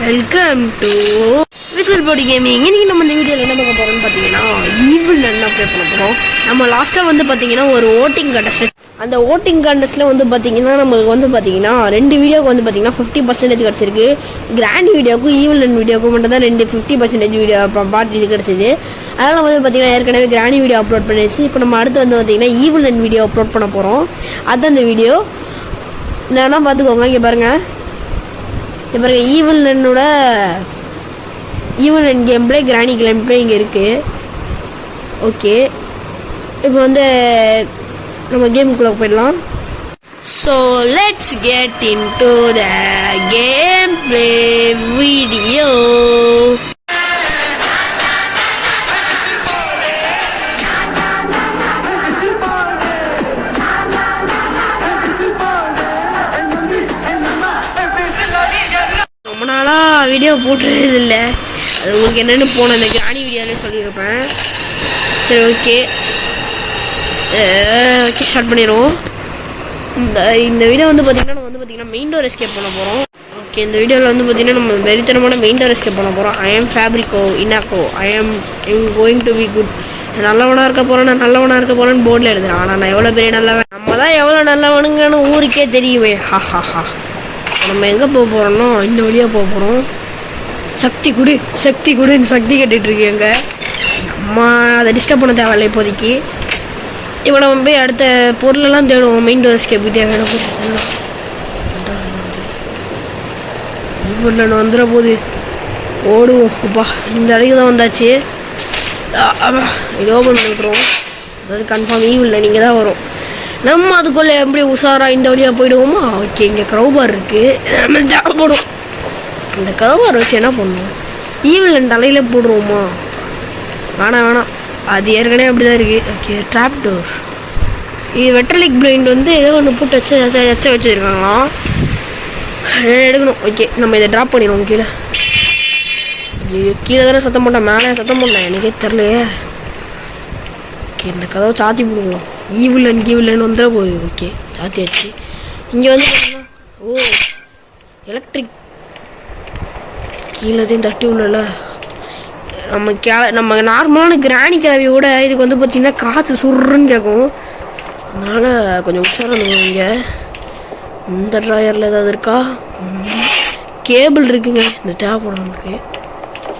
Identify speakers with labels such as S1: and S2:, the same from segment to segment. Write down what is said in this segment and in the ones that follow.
S1: Welcome to whistle body gaming. இன்னைக்கு நம்ம இந்த வீடியோவில் என்ன பார்க்க போறோம்னு பார்த்தீங்கன்னா ஈவில் என்ன ப்ளே பண்ண போகிறோம். நம்ம லாஸ்ட்டாக வந்து பார்த்தீங்கன்னா ஒரு ஓட்டிங் கண்டஸ்ட், அந்த ஓட்டிங் கண்டஸ்ட்டில் வந்து பார்த்தீங்கன்னா நம்மளுக்கு வந்து பார்த்தீங்கன்னா 2 வீடியோக்கு வந்து பார்த்தீங்கன்னா 50% கிடச்சிருக்கு. கிராண்ட் வீடியோக்கும் ஈவில் வீடியோக்கும் மட்டும் தான் 50% வீடியோ பார்ட் இது கிடச்சிது. அதனால் வந்து பார்த்தீங்கன்னா ஏற்கனவே கிராண்ட் வீடியோ அப்லோட் பண்ணிடுச்சு. இப்போ நம்ம அடுத்து வந்து பார்த்தீங்கன்னா ஈவில் வீடியோ அப்லோட் பண்ண போகிறோம். அதுதான் இந்த வீடியோ என்னன்னா பார்த்துக்கோங்க. இங்கே பாருங்கள், பாருங்க, ஈவில் கேம் பிளே கிராணி கேம் பிளே இங்கே இருக்குது. ஓகே, இப்போ வந்து நம்ம கேமுக்குள்ளே போயிடலாம். So let's get into the game play video. ரொம்ப நாளாக வீடியோ போட்டுறது இல்லை, அது உங்களுக்கு என்னென்னு போன இந்த கிராணி வீடியோவில் சொல்லியிருப்பேன். சரி, ஓகே ஸ்டார்ட் பண்ணிடுவோம். இந்த வீடியோ வந்து பார்த்திங்கன்னா நம்ம வந்து பார்த்திங்கன்னா மெயின் டோர் எஸ்கேப் பண்ண போகிறோம். ஓகே, இந்த வீடியோவில் வந்து பார்த்திங்கன்னா நம்ம வெறித்தனமான மெயின் டோர் எஸ்கேப் பண்ண போகிறோம். ஐ ஆம் ஃபேப்ரிகோ இனாக்கோ, ஐ am going to be good. நல்லவனாக இருக்க போகிறேன், நான் நல்லவனாக இருக்க போகிறேன்னு போர்டில் எழுதுறேன். ஆனால் நான் எவ்வளோ பெரிய நல்லவன், நம்ம தான் எவ்வளோ நல்லவனுங்கன்னு ஊருக்கே தெரியுமே. ஹா. நம்ம எங்கே போக போகிறோம்னா இந்த வழியாக போக போகிறோம். சக்தி குடுன்னு சக்தி கேட்டுட்ருக்கேங்க. நம்ம அதை டிஸ்டர்ப் பண்ண தேவையில்லை இப்போதைக்கு. இப்போ நம்ம போய் அடுத்த பொருளெல்லாம் தேடுவோம். மெயின் டோர் எஸ்கேப்புக்கு தேவையான பொருள் இப்போ வந்துட போகுது. ஓடுவோம். அப்பா, இந்த அடைக்கு தான் வந்தாச்சு. இது ஓப்பன் பண்ணிட்டுருவோம். அதாவது கன்ஃபார்ம் ஈவில் நீங்கள் தான் வரும். நம்ம அதுக்குள்ளே எப்படி உஷாராக இந்த வழியாக போயிடுவோமா? ஓகே, இங்கே க்ரௌபார் இருக்குது, நம்ம தேவைப்படும். இந்த க்ரௌபார் வச்சு என்ன பண்ணுவோம்? ஈவில் தலையில் போடுவோமா? வேணாம், அது ஏற்கனவே அப்படி தான் இருக்குது. Okay, drop door. இது வெட்டலிக் பிளைண்ட் வந்து ஏதோ ஒன்று போட்டு வச்சுருக்காங்களாம், எடுக்கணும். ஓகே, நம்ம இதை ட்ராப் பண்ணிடுவோம். கீழே தானே சத்தம் போட்டேன், மேலே சத்தம் போட்டேன், எனக்கே தெரிலையே. ஓகே, இந்த கதவை சாத்தி போடுவோம். ஈவில் வந்துட போகுது. ஓகே, சாத்தியாச்சு. இங்கே வந்து எலக்ட்ரிக் கீழேதையும் தட்டி உள்ளல. நம்ம நார்மலான கிராணி கிளவியோட இதுக்கு வந்து பார்த்திங்கன்னா காற்று சுருன்னு கேட்கும். அதனால் கொஞ்சம் உஷாராக இருந்துக்கும். இங்கே இந்த ட்ராயரில் ஏதாவது இருக்கா? கேபிள் இருக்குங்க, இந்த தேவைப்படும் நமக்கு.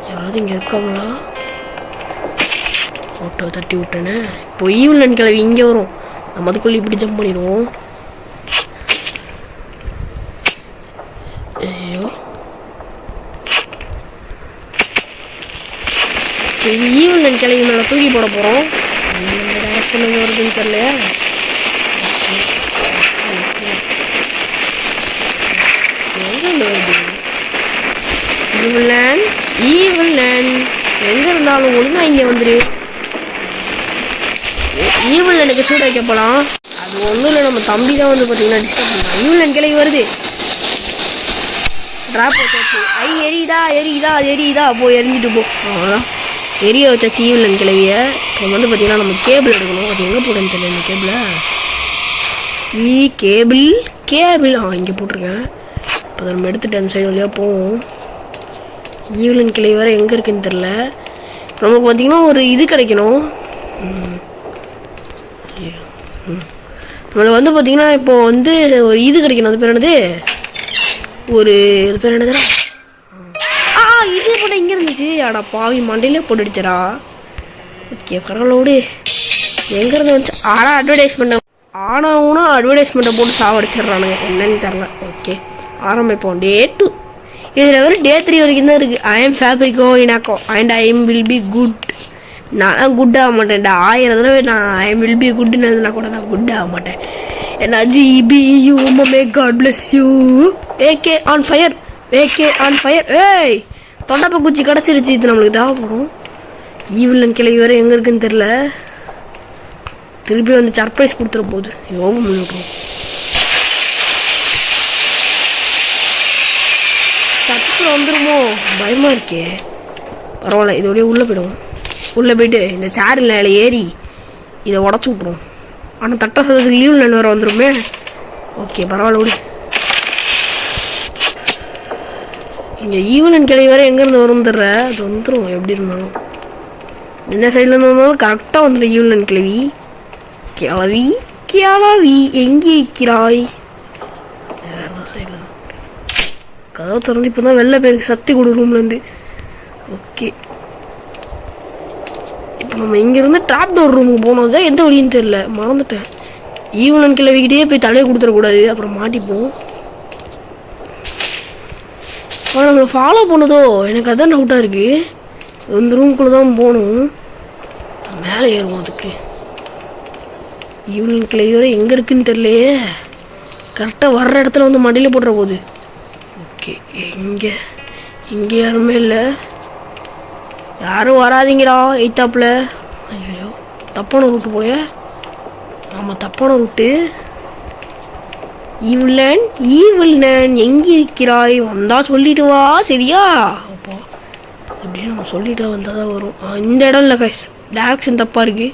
S1: யாராவது இங்கே இருக்காங்களா? ஓட்டோ தட்டி விட்டேனே. இப்போ ஈவில் கிளவி இங்கே வரும், நம்ம அதுக்குள்ளே இப்படி ஜம்ப் பண்ணிடுவோம். ஐயோ, இது ஈவில் கிளவி மேலே தூக்கி போட போகிறோம். டேரக்ஷன் வருதுன்னு தெரியலையா? ஈவில் எங்கே இருந்தாலும் ஒழுங்காக இங்கே வந்துரு. ஈவில் எனக்கு சூட வைக்க போகலாம். அது ஒன்றும் இல்லை, நம்ம தம்பி தான் வந்து பார்த்தீங்கன்னா டிஸ்டர்ப் பண்ணலாம். ஈவில் கிளவி வருது, ட்ராப் வச்சாச்சு. எரியுதா போய் எரிஞ்சிட்டு போ. அவ்வளோதான், எரிய வச்சாச்சு ஈவில் கிளவியை. இப்போ வந்து பார்த்தீங்கன்னா நம்ம கேபிள் எடுக்கணும். அது எங்கே போடுன்னு தெரியல. இந்த கேபிள் இங்கே போட்டிருக்கேன். இப்போ அதை நம்ம எடுத்துகிட்டு அந்த சைடு வழியாக போவோம். ஈவில் கிளவி வேறு எங்கே இருக்குன்னு தெரில. நமக்கு பார்த்திங்கன்னா ஒரு இது கிடைக்கணும். நம்மளுக்கு வந்து பார்த்திங்கன்னா இப்போ வந்து ஒரு இது கிடைக்கணும். அது பேர் என்னது? இது பேர் என்னதுடா? இது போட்ட இங்கே இருந்துச்சு. ஆடா பாவி, மண்டையிலே போட்டு அடிச்சரா. ஓகே, கடவுளோடு எங்கேருந்து வந்துச்சு? அட்வர்டைஸ்மெண்ட்டை போட்டு சாவடிச்சிட்றானுங்க, என்னன்னு தெரில. ஓகே, ஆரம்பிப்போம். Day 2. இதில் ஒரு Day 3 வரைக்கும் தான் இருக்குது. ஐ ஆம் ஃபேப்ரிகோ இனாக்கோ and I'm will be good. நான் குட் ஆக மாட்டேன்டா. 1000 தடவை நான் ஐ எம் வில் பி குட்னு எழுதுனா கூட நான் குட் ஆக மாட்டேன். என்ன GBU may God bless you. AK on fire. ஏய், தொண்டப்ப குச்சி கிடச்சிருச்சு. இது நம்மளுக்கு தேவைப்படும். ஈவில் கிளவி வேறு எங்கே இருக்குன்னு தெரில. திருப்பி வந்து சர்ப்ரைஸ் கொடுத்துட போகுது. யோகம் பண்ணிவிட்ருவோம். சத்துக்கு வந்துடுமோ, பயமாக இருக்கே. பரவாயில்ல, இதோடய உள்ளே போய்டுவோம். உள்ளே போய்ட்டு இந்த சேரில் ஏறி இதை உடச்சி விட்ருவோம். ஆனால் தட்ட சதத்துக்கு ஈவில் வேறு வந்துடுமே. ஓகே, பரவாயில்ல விடு. இங்கே ஈவலன் கிளவி வேறு எங்கேருந்து வரும் தர்ற அது வந்துடும் எப்படி இருந்தாலும். எந்த சைடில் இருந்தாலும் கரெக்டாக வந்துடும் ஈவலன் கிளவி. கிளவி கிளவி எங்கே இருக்கிறாய்? வேறு சைடில் கதவை திறந்து இப்போ தான் வெளில பேருக்கு சக்தி கொடு ரூம்லேருந்து. ஓகே, இப்போ நம்ம இங்கேருந்து ட்ராப் டோர் ரூமுக்கு போனோம் தான் எந்த வழின்னு தெரில, மறந்துட்டேன். ஈவலன் கிளவிக்கிட்டே போய் தலையை கொடுத்துடக்கூடாது, அப்புறம் மாட்டிப்போம். நம்மளை ஃபாலோ பண்ணுதோ எனக்கு அதான் டவுட்டாக இருக்குது. இந்த ரூம்குள்ளே தான் போகணும், மேலே ஏறுவோம். அதுக்கு ஈவலன் கிளவி வரை எங்கே இருக்குன்னு தெரியலையே. கரெக்டாக வர்ற இடத்துல வந்து மடியில் போடுற போகுது. ஓகே, இங்கே யாருமே இல்லை, யாரும் வராதிங்கடா எய்த்தாப்பில். ஐயோ தப்பான ரூட்டு போலையே. ஆமாம் தப்பான ரூட்டு. ஈவலன் எங்கே இருக்கிறாய்? வந்தா சொல்லிட்டு வா சரியா? அப்போ அப்படியே நம்ம சொல்லிட்டு வந்தால் தான் வரும். இந்த இடம் இல்லை கைஸ், டேரக்ஷன் தப்பாக இருக்குது.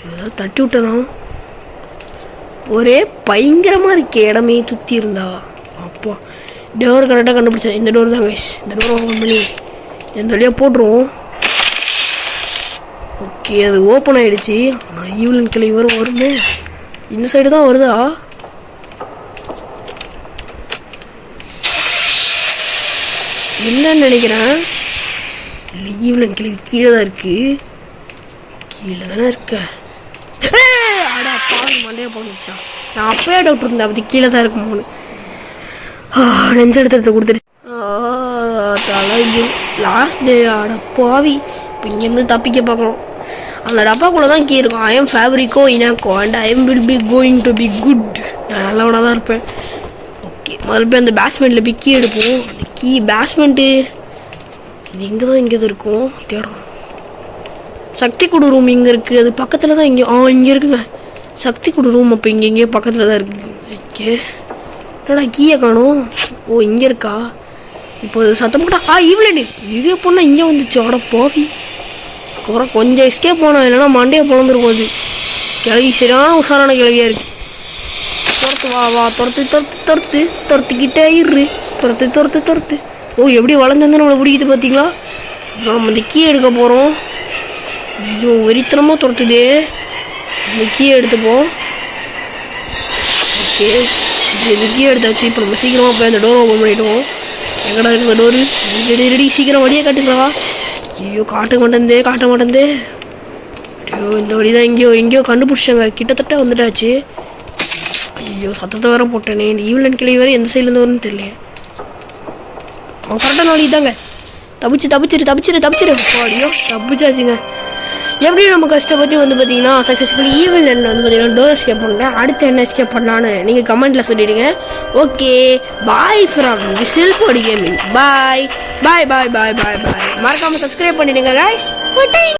S1: ஏதாவது தட்டி விட்டனா? ஒரே பயங்கரமாக இருக்கே இடமே சுற்றி இருந்தா. அப்போ டோர் கரெக்டாக கண்டுபிடிச்சேன். இந்த டோர் தான் கைஸ், இந்த டோர் ஓப்பன் பண்ணி எந்த வழியாக போட்டுருவோம். ஓகே, அது ஓப்பன் ஆகிடுச்சு. ஆனால் ஈவலன் கிளவி வருமே, இந்த சைடு தான் வருதா? இல்லைன்னு நினைக்கிறேன். ஈவலன் கிளவி கீழே தான் இருக்கு, கீழே தானே இருக்க. அடா பாரு மண்டையா போனுச்சா, நான் அப்பயே டவுட் இருந்தேன் அப்படி கீழே தான் இருக்குமோன்னு. நெஞ்ச இடத்த கொடுத்துருச்சு. லாஸ்ட் டே ஆட பாவி. இப்போ இங்கேருந்து தப்பிக்க பார்க்கணும். அந்த டப்பாக்குள்ளே தான் கீ இருக்கும். ஐ எம் ஃபேப்ரிக்கோ இனாக்கோ and I'm will be going to be good. நான் நல்லவனாக தான் இருப்பேன். ஓகே, மறுபடியும் அந்த பேஸ்மெண்ட்டில் போய் கீ எடுப்போம். அந்த கீ பேஸ்மெண்ட்டு இது இங்கே தான் இருக்கும், தேடும். சக்தி குடு ரூம் இங்கே இருக்குது, அது பக்கத்தில் தான் இங்கே இருக்குங்க சக்தி குடு ரூம். அப்போ இங்கே பக்கத்தில் தான் இருக்குது. ஓகே, என்னடா கீயை காணும்? ஓ இங்கே இருக்கா? இப்போ சத்தம் போட்டா ஈவலன் இதே பொண்ணா இங்கே வந்துச்சு. ஆட பாவி, கொஞ்சம் எஸ்கேப் போனோம், இல்லைன்னா மண்டையை பிறந்துருக்கும். அது கிளவி சரியான உஷாரான கிளவியாக இருக்குது. துரத்து வா துரத்துக்கிட்டே இரு. துரத்து. ஓ எப்படி வளர்ந்து நம்மளை பிடிக்குது பார்த்தீங்களா? நம்ம இந்த கீ எடுக்க போகிறோம். ஐயோ வெறித்தனமாக துரத்துதே. இந்த கீயை எடுத்துப்போம். ஓகே, இந்த கீயை எடுத்தாச்சு. இப்போ நம்ம சீக்கிரமாக போய் அந்த டோர் ஓப்பன் பண்ணிவிடுவோம். எங்கடா இருக்கு டோரு? ரெடி சீக்கிரம் வழியே காட்டுங்களா? ஐயோ காட்ட மாட்டேந்தே. ஐயோ இந்த வழி தான் எங்கேயோ கண்டுபிடிச்சாங்க. கிட்டத்தட்ட வந்துட்டாச்சு. ஐயோ சத்தத்தை வேற போட்டேனே. இந்த ஈவலன் கிளவி வேறு எந்த சைட்லேருந்து வரும்னு தெரியல. அவன் கரெக்டான வழி தாங்க. தப்பிச்சிரு. ஐயோ தப்பிச்சாச்சுங்க. எப்படி நம்ம கஷ்டப்பட்டு வந்து பார்த்தீங்கன்னா சக்ஸஸ்ஃபுல்லி ஈவலன் வந்து பார்த்தீங்கன்னா டோர் எஸ்கேப் பண்ணுறேன். அடுத்து என்ன எஸ்கேப் பண்ணலான்னு நீங்கள் கமெண்ட்டில் சொல்லிடுங்க. ஓகே, பாய் ஃப்ரம் விசில் பொடி கேமிங். பாய். மறக்காமல் சப்ஸ்கிரைப் பண்ணிடுங்க கைஸ்.